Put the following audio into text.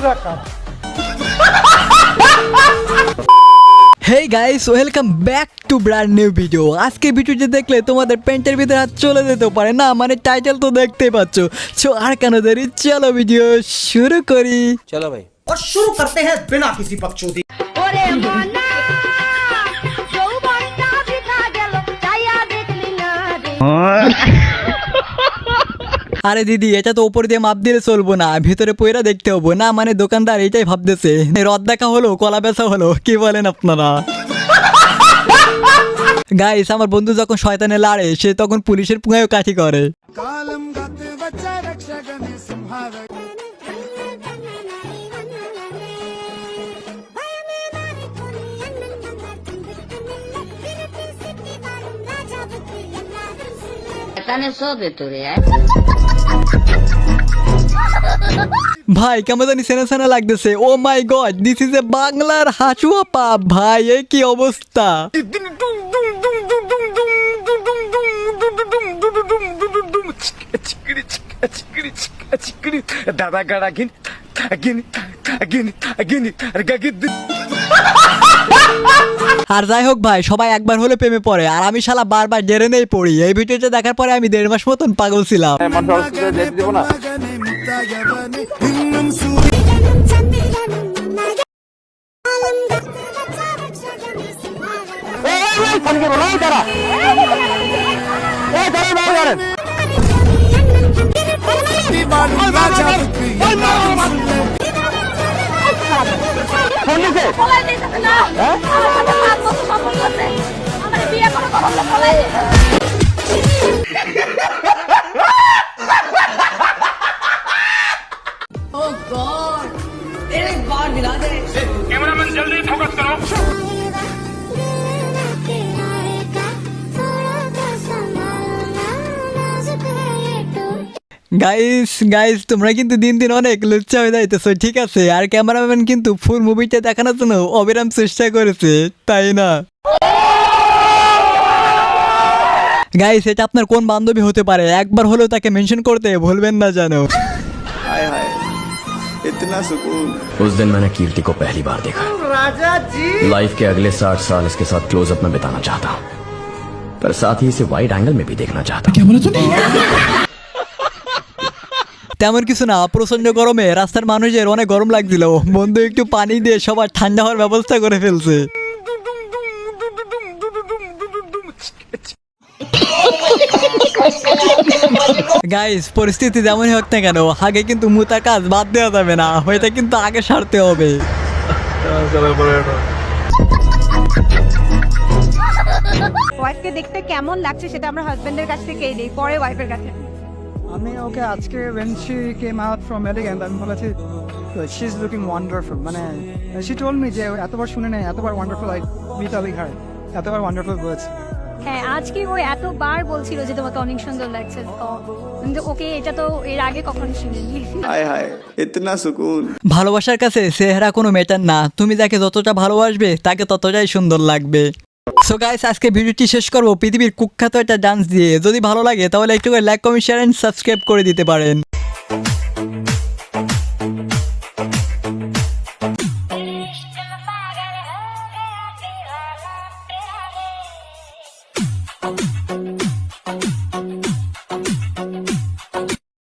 Hey guys, welcome back to brand new video. আজকে ভিডিওটি দেখলে তোমাদের প্যান্টের ভিতরে হাত চলে যেতে পারে না, মানে টাইটেল তো দেখতেই পাচ্ছো। সো আর কেন দেরি, চলো ভিডিও শুরু করি। चलो भाई और शुरू करते हैं बिना किसी बकचोदी। ওরে মনা যৌবনটা বৃথা গেল চাইয়া দেখলি না রে। আরে দিদি, এটা তো উপর দিয়ে মাপ দিলে চলবো না, ভিতরে পয়রা দেখতে হবো না, মানে দোকানদার এটাই ভাবতেছে রদ দেখা হলো কলা বেচা হলো, কি বলেন আপনারা? গাইস, আমার বন্ধু যখন শয়তানে লাড়ে সে তখন পুলিশের পুঙ্গায়ও কাঠি করে। এখানে সবে তোরে ভাই কেমন জানি সেনা সেনা লাগতেছে। ও মাই গড, দিস ইজ এ বাংলার হাসুয়া পাপ। ভাই এ কি অবস্থা! দাদা গাড়া গিন গিন গিন গিন আর যাই হোক ভাই, সবাই একবার হলে প্রেমে পড়ে, আর আমি শালা বারবার জেরে নেই পড়ি। এই ভিডিওটা দেখার পরে আমি 1.5 মাস মতন পাগল ছিলাম। পলাই দিতে না আমার কথা 5 বছর সফল করতে আমার বিয়ে করে করলে পলাই দিতে। Oh God! एक बार मिला दे। कैमरामैन जल्दी फोकस करो। গাইস গাইস, তোমরা কিন্তু দিন দিন অনেক লুচ্চা হয়ে যাইতেছো, ঠিক আছে? আর ক্যামেরাম্যান কিন্তু ফুল মুভিটা দেখানোর জন্য অবিরাম চেষ্টা করেছে, তাই না? গাইস, এটা আপনার কোন বান্ধবী হতে পারে? একবার হলেও তাকে মেনশন করতে ভুলবেন না জানো। हाय हाय इतना सुकून। उस दिन मैंने कीर्ति को पहली बार देखा। राजा जी लाइफ के अगले 60 साल इसके साथ क्लोजअप में बिताना चाहता हूँ, पर साथ ही इसे वाइड एंगल में भी देखना चाहता हूँ। তেমন কিছু না, প্রচন্ড গরমে রাস্তার মানুষের অনেক গরম লাগছিল, বন্ধু একটু পানি দিয়ে সবার ঠান্ডা হওয়ার ব্যবস্থা করে ফেলছে। গাইস, পরিস্থিতি যেমনই হোক না কেন, আগে কিন্তু মুতার কাজ বাদ দেওয়া যাবে না, ওইটা কিন্তু আগে সারতে হবে। ওয়াইফকে দেখতে কেমন লাগছে সেটা আমরা হাজবেন্ডের কাছ থেকেই নেই, পরে ওয়াইফের কাছে। আমি ওকে আজকে when she came out from elegant আমি বলেছি she is looking wonderful, মানে she told me যে এতবার শুনে নেই, এতবার wonderful like মিতালি ঘাট এতবার wonderful বলেছে। হ্যাঁ, আজকে ও এতবার বলছিল যে তোমাকে অনেক সুন্দর লাগছে, কিন্তু ওকে এটা তো এর আগে কখনো শুনিনি। हाय हाय इतना सुकून। ভালোবাসার কাছে চেহারা কোনো ম্যাটার না, তুমি যাকে যতটা ভালোবাসবে তাকে ততটাই সুন্দর লাগবে। সো গাইস, আজকে ভিডিওটি শেষ করবো পৃথিবীর কুখ্যাত একটা ডান্স দিয়ে। যদি ভালো লাগে তাহলে একটু করে like, comment, share and subscribe করে দিতে পারেন।